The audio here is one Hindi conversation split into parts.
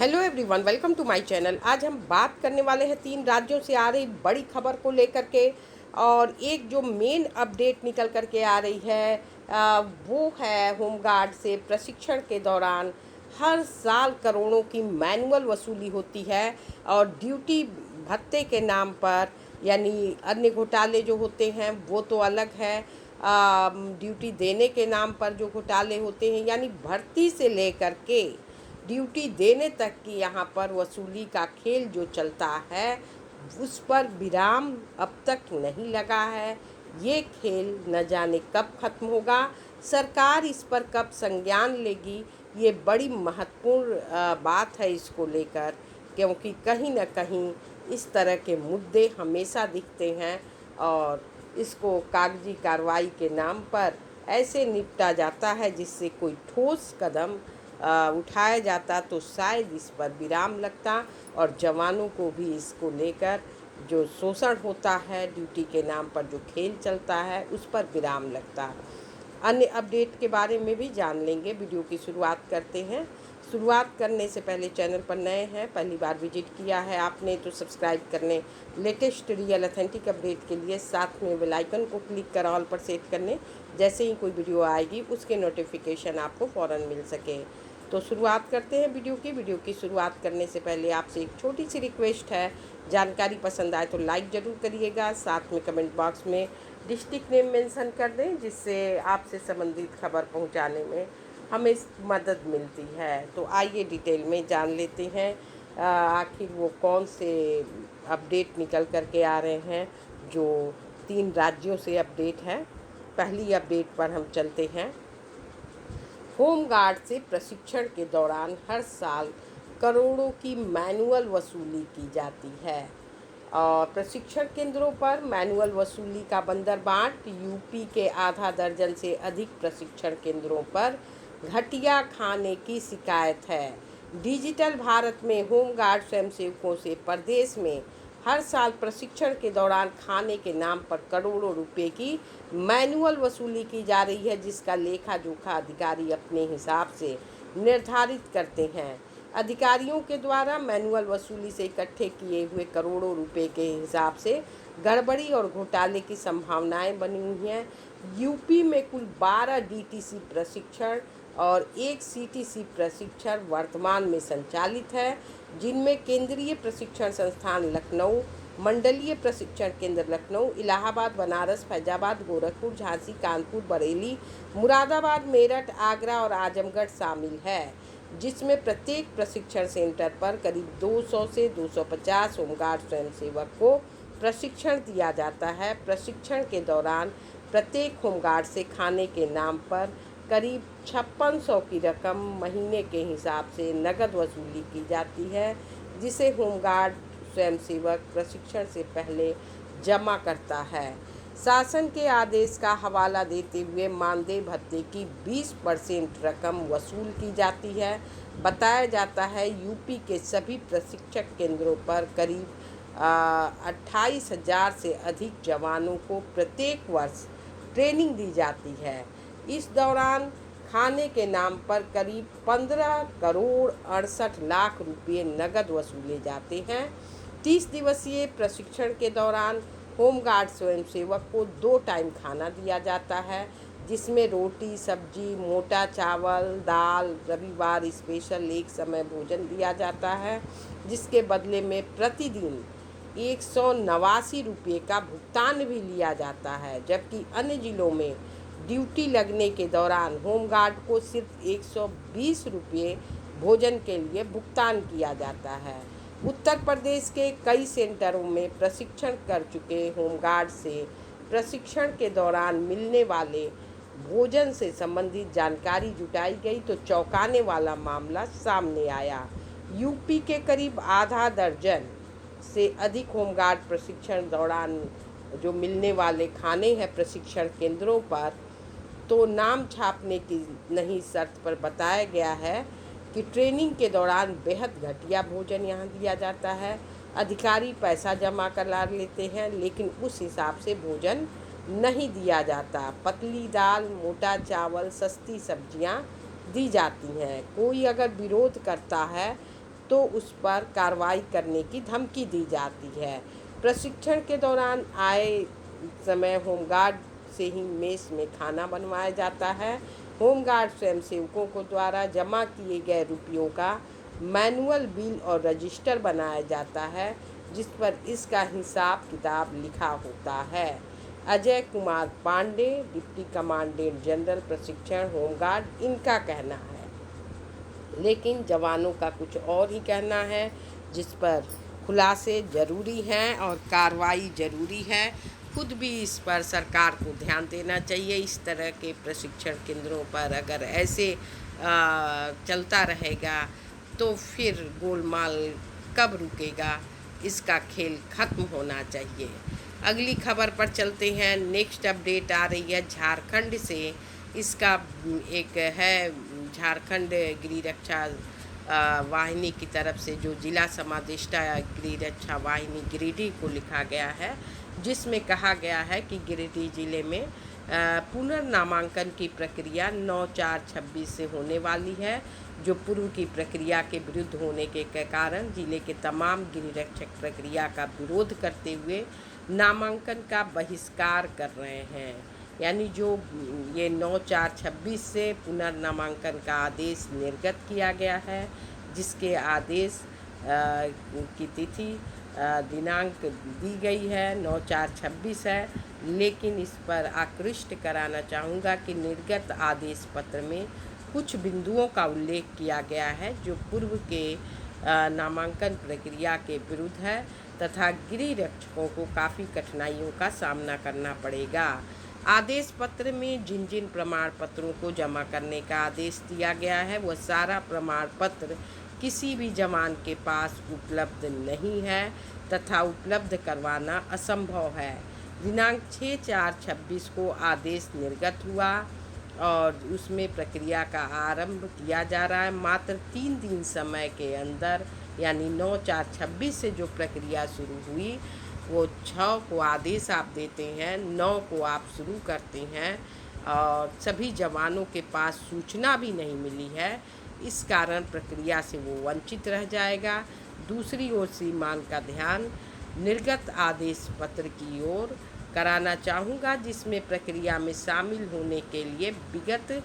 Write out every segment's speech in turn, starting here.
Hello everyone, welcome to my channel. आज हम बात करने वाले हैं 3 राज्यों से आ रही बड़ी खबर को लेकर के। और एक जो मेन अपडेट निकल कर के आ रही है वो है होमगार्ड से प्रशिक्षण के दौरान हर साल करोड़ों की मैनुअल वसूली होती है। और ड्यूटी भत्ते के नाम पर, यानी अन्य घोटाले जो होते हैं वो तो अलग है। ड्यूटी देने के नाम पर जो घोटाले होते हैं, यानी भर्ती से लेकर के ड्यूटी देने तक की यहाँ पर वसूली का खेल जो चलता है उस पर विराम अब तक नहीं लगा है। ये खेल न जाने कब खत्म होगा, सरकार इस पर कब संज्ञान लेगी। ये बड़ी महत्वपूर्ण बात है इसको लेकर, क्योंकि कहीं न कहीं इस तरह के मुद्दे हमेशा दिखते हैं और इसको कागजी कार्रवाई के नाम पर ऐसे निपटा जाता है जिससे कोई ठोस कदम उठाया जाता तो शायद इस पर विराम लगता और जवानों को भी इसको लेकर जो शोषण होता है, ड्यूटी के नाम पर जो खेल चलता है, उस पर विराम लगता। अन्य अपडेट के बारे में भी जान लेंगे। वीडियो की शुरुआत करते हैं। शुरुआत करने से पहले चैनल पर नए हैं, पहली बार विजिट किया है आपने तो सब्सक्राइब कर लें लेटेस्ट रियल अथेंटिक अपडेट के लिए। साथ में बेल आइकन को क्लिक कर ऑल पर सेट कर लें, जैसे ही कोई वीडियो आएगी उसके नोटिफिकेशन आपको फ़ौरन मिल सके। तो शुरुआत करते हैं वीडियो की शुरुआत करने से पहले आपसे एक छोटी सी रिक्वेस्ट है, जानकारी पसंद आए तो लाइक ज़रूर करिएगा। साथ में कमेंट बॉक्स में डिस्ट्रिक्ट नेम मेंशन कर दें, जिससे आपसे संबंधित खबर पहुंचाने में हमें मदद मिलती है। तो आइए डिटेल में जान लेते हैं आखिर वो कौन से अपडेट निकल कर के आ रहे हैं जो 3 राज्यों से अपडेट है। पहली अपडेट पर हम चलते हैं। होमगार्ड से प्रशिक्षण के दौरान हर साल करोड़ों की मैनुअल वसूली की जाती है। और प्रशिक्षण केंद्रों पर मैनुअल वसूली का बंदरबाट यूपी के आधा दर्जन से अधिक प्रशिक्षण केंद्रों पर घटिया खाने की शिकायत है। डिजिटल भारत में होमगार्ड स्वयंसेवकों से प्रदेश में हर साल प्रशिक्षण के दौरान खाने के नाम पर करोड़ों रुपए की मैनुअल वसूली की जा रही है, जिसका लेखा जोखा अधिकारी अपने हिसाब से निर्धारित करते हैं। अधिकारियों के द्वारा मैनुअल वसूली से इकट्ठे किए हुए करोड़ों रुपए के हिसाब से गड़बड़ी और घोटाले की संभावनाएं बनी हुई हैं। यूपी में कुल 12 डीटीसी प्रशिक्षण और 1 सीटीसी प्रशिक्षण वर्तमान में संचालित है, जिनमें केंद्रीय प्रशिक्षण संस्थान लखनऊ, मंडलीय प्रशिक्षण केंद्र लखनऊ, इलाहाबाद, बनारस, फैजाबाद, गोरखपुर, झांसी, कानपुर, बरेली, मुरादाबाद, मेरठ, आगरा और आजमगढ़ शामिल है, जिसमें प्रत्येक प्रशिक्षण सेंटर पर करीब 200 से 250 होमगार्ड स्वयंसेवक को प्रशिक्षण दिया जाता है। प्रशिक्षण के दौरान प्रत्येक होमगार्ड से खाने के नाम पर करीब 5600 की रकम महीने के हिसाब से नकद वसूली की जाती है, जिसे होमगार्ड स्वयंसेवक प्रशिक्षण से पहले जमा करता है। शासन के आदेश का हवाला देते हुए मानदेय भत्ते की 20% रकम वसूल की जाती है। बताया जाता है यूपी के सभी प्रशिक्षक केंद्रों पर करीब 28,000 से अधिक जवानों को प्रत्येक वर्ष ट्रेनिंग दी जाती है। इस दौरान खाने के नाम पर करीब 15 करोड़ 68 लाख रुपये नकद वसूले जाते हैं। 30 दिवसीय प्रशिक्षण के दौरान होमगार्ड स्वयंसेवक को 2 टाइम खाना दिया जाता है, जिसमें रोटी, सब्जी, मोटा चावल, दाल, रविवार स्पेशल एक समय भोजन दिया जाता है, जिसके बदले में प्रतिदिन 189 रुपये का भुगतान भी लिया जाता है। जबकि अन्य जिलों में ड्यूटी लगने के दौरान होमगार्ड को सिर्फ 120 रुपये भोजन के लिए भुगतान किया जाता है। उत्तर प्रदेश के कई सेंटरों में प्रशिक्षण कर चुके होमगार्ड से प्रशिक्षण के दौरान मिलने वाले भोजन से संबंधित जानकारी जुटाई गई तो चौंकाने वाला मामला सामने आया। यूपी के करीब आधा दर्जन से अधिक होमगार्ड प्रशिक्षण दौरान जो मिलने वाले खाने हैं प्रशिक्षण केंद्रों पर, तो नाम छापने की नहीं शर्त पर बताया गया है कि ट्रेनिंग के दौरान बेहद घटिया भोजन यहाँ दिया जाता है। अधिकारी पैसा जमा करा लेते हैं, लेकिन उस हिसाब से भोजन नहीं दिया जाता। पतली दाल, मोटा चावल, सस्ती सब्जियाँ दी जाती हैं। कोई अगर विरोध करता है तो उस पर कार्रवाई करने की धमकी दी जाती है। प्रशिक्षण के दौरान आए समय होमगार्ड से ही मेस में खाना बनवाया जाता है। होमगार्ड स्वयंसेवकों को द्वारा जमा किए गए रुपयों का मैनुअल बिल और रजिस्टर बनाया जाता है, जिस पर इसका हिसाब किताब लिखा होता है। Ajay Kumar Pandey, deputy commandant general प्रशिक्षण होमगार्ड, इनका कहना है। लेकिन जवानों का कुछ और ही कहना है, जिस पर खुलासे ज़रूरी हैं और कार्रवाई ज़रूरी है। खुद भी इस पर सरकार को ध्यान देना चाहिए। इस तरह के प्रशिक्षण केंद्रों पर अगर ऐसे चलता रहेगा तो फिर गोलमाल कब रुकेगा, इसका खेल ख़त्म होना चाहिए। अगली खबर पर चलते हैं। नेक्स्ट अपडेट आ रही है झारखंड से। इसका एक है झारखंड गिरिरक्षा वाहिनी की तरफ से, जो जिला समादेष्टा गिरिरक्षा वाहिनी गिरिडीह को लिखा गया है, जिसमें कहा गया है कि गिरिडीह जिले में पुनर्नामांकन की प्रक्रिया 9/4/26 से होने वाली है, जो पूर्व की प्रक्रिया के विरुद्ध होने के कारण जिले के तमाम गिरिरक्षक प्रक्रिया का विरोध करते हुए नामांकन का बहिष्कार कर रहे हैं। यानी जो ये 9/4/26 से पुनर्नामांकन का आदेश निर्गत किया गया है, जिसके आदेश की तिथि दिनांक दी गई है 9/4/26 है, लेकिन इस पर आकृष्ट कराना चाहूँगा कि निर्गत आदेश पत्र में कुछ बिंदुओं का उल्लेख किया गया है जो पूर्व के नामांकन प्रक्रिया के विरुद्ध है तथा गिरिरक्षकों को काफ़ी कठिनाइयों का सामना करना पड़ेगा। आदेश पत्र में जिन जिन प्रमाण पत्रों को जमा करने का आदेश दिया गया है, वह सारा प्रमाण पत्र किसी भी जवान के पास उपलब्ध नहीं है तथा उपलब्ध करवाना असंभव है। दिनांक 6/4/26 को आदेश निर्गत हुआ और उसमें प्रक्रिया का आरंभ किया जा रहा है। मात्र 3 दिन समय के अंदर, यानी 9/4/26 से जो प्रक्रिया शुरू हुई, वो 6 को आदेश आप देते हैं, 9 को आप शुरू करते हैं और सभी जवानों के पास सूचना भी नहीं मिली है। इस कारण प्रक्रिया से वो वंचित रह जाएगा। दूसरी ओर श्रीमान का ध्यान निर्गत आदेश पत्र की ओर कराना चाहूँगा, जिसमें प्रक्रिया में शामिल होने के लिए विगत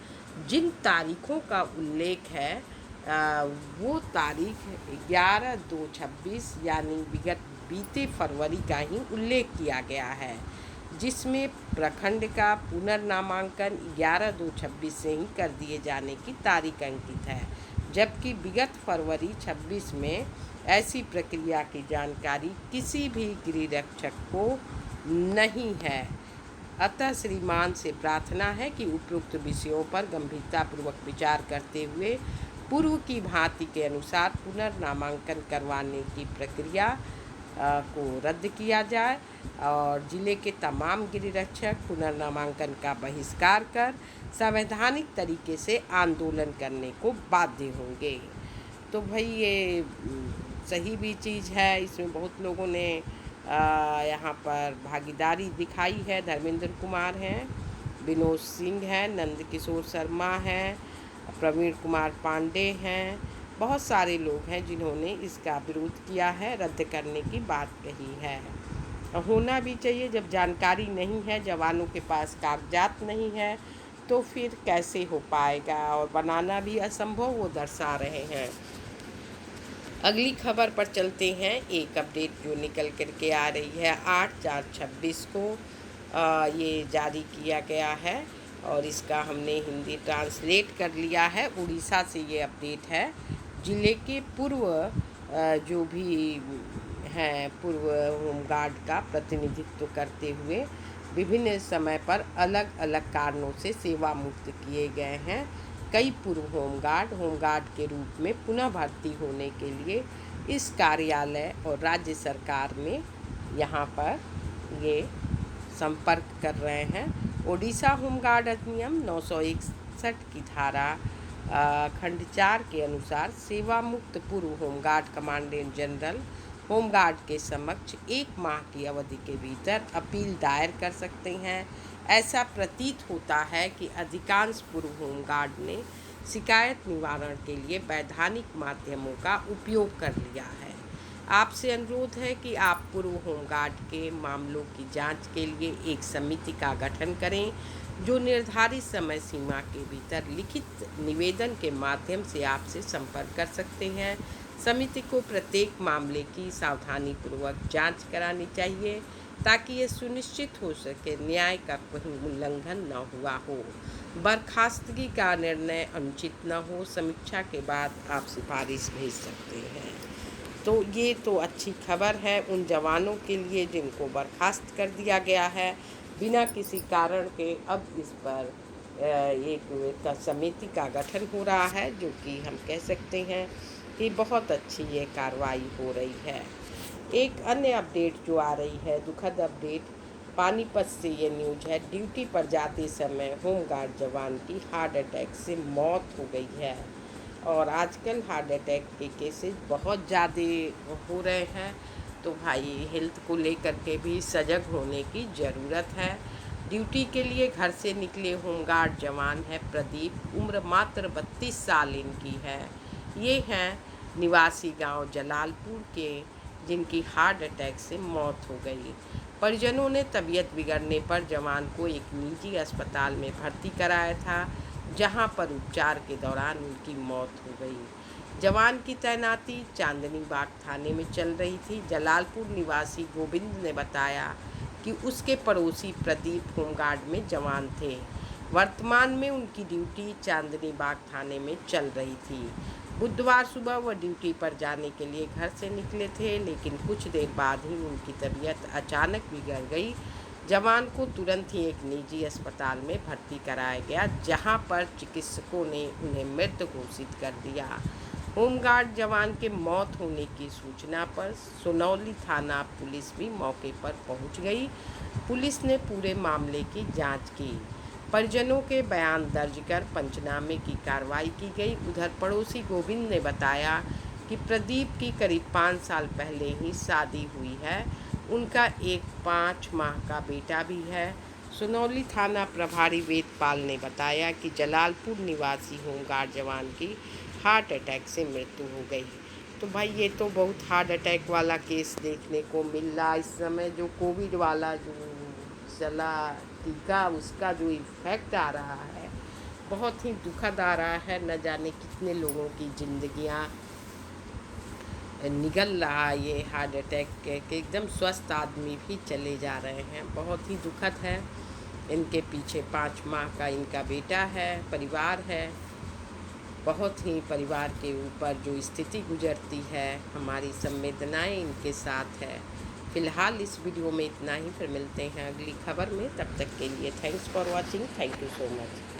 जिन तारीखों का उल्लेख है वो तारीख 11/2/26 यानी विगत बीते फरवरी का ही उल्लेख किया गया है, जिसमें प्रखंड का पुनर्नामांकन 11/2/26 से ही कर दिए जाने की तारीख अंकित है, जबकि विगत फरवरी 26 में ऐसी प्रक्रिया की जानकारी किसी भी गिरिरक्षक को नहीं है। अतः श्रीमान से प्रार्थना है कि उपरोक्त विषयों पर गंभीरतापूर्वक विचार करते हुए पूर्व की भांति के अनुसार पुनर्नामांकन करवाने की प्रक्रिया को रद्द किया जाए और जिले के तमाम गिरिरक्षक पुनर्नामांकन का बहिष्कार कर संवैधानिक तरीके से आंदोलन करने को बाध्य होंगे। तो भाई ये सही भी चीज़ है। इसमें बहुत लोगों ने यहाँ पर भागीदारी दिखाई है। धर्मेंद्र कुमार हैं, विनोद सिंह हैं, नंदकिशोर शर्मा हैं, प्रवीण कुमार पांडे हैं, बहुत सारे लोग हैं जिन्होंने इसका विरोध किया है, रद्द करने की बात कही है। होना भी चाहिए। जब जानकारी नहीं है, जवानों के पास कागजात नहीं है, तो फिर कैसे हो पाएगा, और बनाना भी असंभव वो दर्शा रहे हैं। अगली खबर पर चलते हैं। एक अपडेट जो निकल करके आ रही है 8/4/26 को ये जारी किया गया है और इसका हमने हिंदी ट्रांसलेट कर लिया है। उड़ीसा से ये अपडेट है। जिले के पूर्व जो भी हैं, पूर्व होमगार्ड का प्रतिनिधित्व करते हुए विभिन्न समय पर अलग अलग कारणों से सेवा मुक्त किए गए हैं कई पूर्व होमगार्ड के रूप में पुनः भर्ती होने के लिए इस कार्यालय और राज्य सरकार में यहाँ पर ये संपर्क कर रहे हैं। ओडिशा होमगार्ड अधिनियम 961 की धारा खंड 4 के अनुसार सेवा मुक्त पूर्व होमगार्ड कमांडेंट जनरल होमगार्ड के समक्ष 1 माह की अवधि के भीतर अपील दायर कर सकते हैं। ऐसा प्रतीत होता है कि अधिकांश पूर्व होमगार्ड ने शिकायत निवारण के लिए वैधानिक माध्यमों का उपयोग कर लिया है। आपसे अनुरोध है कि आप पूर्व होमगार्ड के मामलों की जांच के लिए एक समिति का गठन करें, जो निर्धारित समय सीमा के भीतर लिखित निवेदन के माध्यम से आपसे संपर्क कर सकते हैं। समिति को प्रत्येक मामले की सावधानीपूर्वक जांच करानी चाहिए, ताकि ये सुनिश्चित हो सके न्याय का कोई उल्लंघन न हुआ हो, बर्खास्तगी का निर्णय अनुचित न हो। समीक्षा के बाद आप सिफारिश भेज सकते हैं। तो ये तो अच्छी खबर है उन जवानों के लिए जिनको बर्खास्त कर दिया गया है बिना किसी कारण के। अब इस पर एक समिति का गठन हो रहा है, जो कि हम कह सकते हैं कि बहुत अच्छी ये कार्रवाई हो रही है। एक अन्य अपडेट जो आ रही है, दुखद अपडेट, पानीपत से ये न्यूज है। ड्यूटी पर जाते समय होमगार्ड जवान की हार्ट अटैक से मौत हो गई है। और आजकल हार्ट अटैक के केसेस बहुत ज़्यादा हो रहे हैं, तो भाई हेल्थ को लेकर के भी सजग होने की ज़रूरत है। ड्यूटी के लिए घर से निकले होमगार्ड जवान है प्रदीप, उम्र मात्र 32 साल इनकी है। ये हैं निवासी गांव जलालपुर के, जिनकी हार्ट अटैक से मौत हो गई। परिजनों ने तबीयत बिगड़ने पर जवान को एक निजी अस्पताल में भर्ती कराया था, जहां पर उपचार के दौरान उनकी मौत हो गई। जवान की तैनाती चांदनी बाग थाने में चल रही थी। जलालपुर निवासी गोविंद ने बताया कि उसके पड़ोसी प्रदीप होमगार्ड में जवान थे। वर्तमान में उनकी ड्यूटी चांदनी बाग थाने में चल रही थी। बुधवार सुबह वह ड्यूटी पर जाने के लिए घर से निकले थे, लेकिन कुछ देर बाद ही उनकी तबीयत अचानक बिगड़ गई। जवान को तुरंत ही एक निजी अस्पताल में भर्ती कराया गया, जहां पर चिकित्सकों ने उन्हें मृत घोषित कर दिया। होमगार्ड जवान के मौत होने की सूचना पर सोनौली थाना पुलिस भी मौके पर पहुंच गई। पुलिस ने पूरे मामले की जांच की। परिजनों के बयान दर्ज कर पंचनामे की कार्रवाई की गई। उधर पड़ोसी गोविंद ने बताया कि प्रदीप की करीब 5 साल पहले ही शादी हुई है। उनका एक 5 माह का बेटा भी है। सोनौली थाना प्रभारी वेदपाल ने बताया कि जलालपुर निवासी होमगार्ड जवान की हार्ट अटैक से मृत्यु हो गई। तो भाई ये तो बहुत हार्ट अटैक वाला केस देखने को मिल रहा इस समय। जो कोविड वाला जो चला टीका, उसका जो इफ़ेक्ट आ रहा है बहुत ही दुखद आ रहा है। न जाने कितने लोगों की ज़िंदगियां निगल रहा है ये हार्ट अटैक के एकदम स्वस्थ आदमी भी चले जा रहे हैं। बहुत ही दुखद है। इनके पीछे 5 माह का इनका बेटा है, परिवार है। बहुत ही परिवार के ऊपर जो स्थिति गुजरती है, हमारी संवेदनाएं इनके साथ है। फिलहाल इस वीडियो में इतना ही, फिर मिलते हैं अगली खबर में। तब तक के लिए thanks for watching. Thank you so much.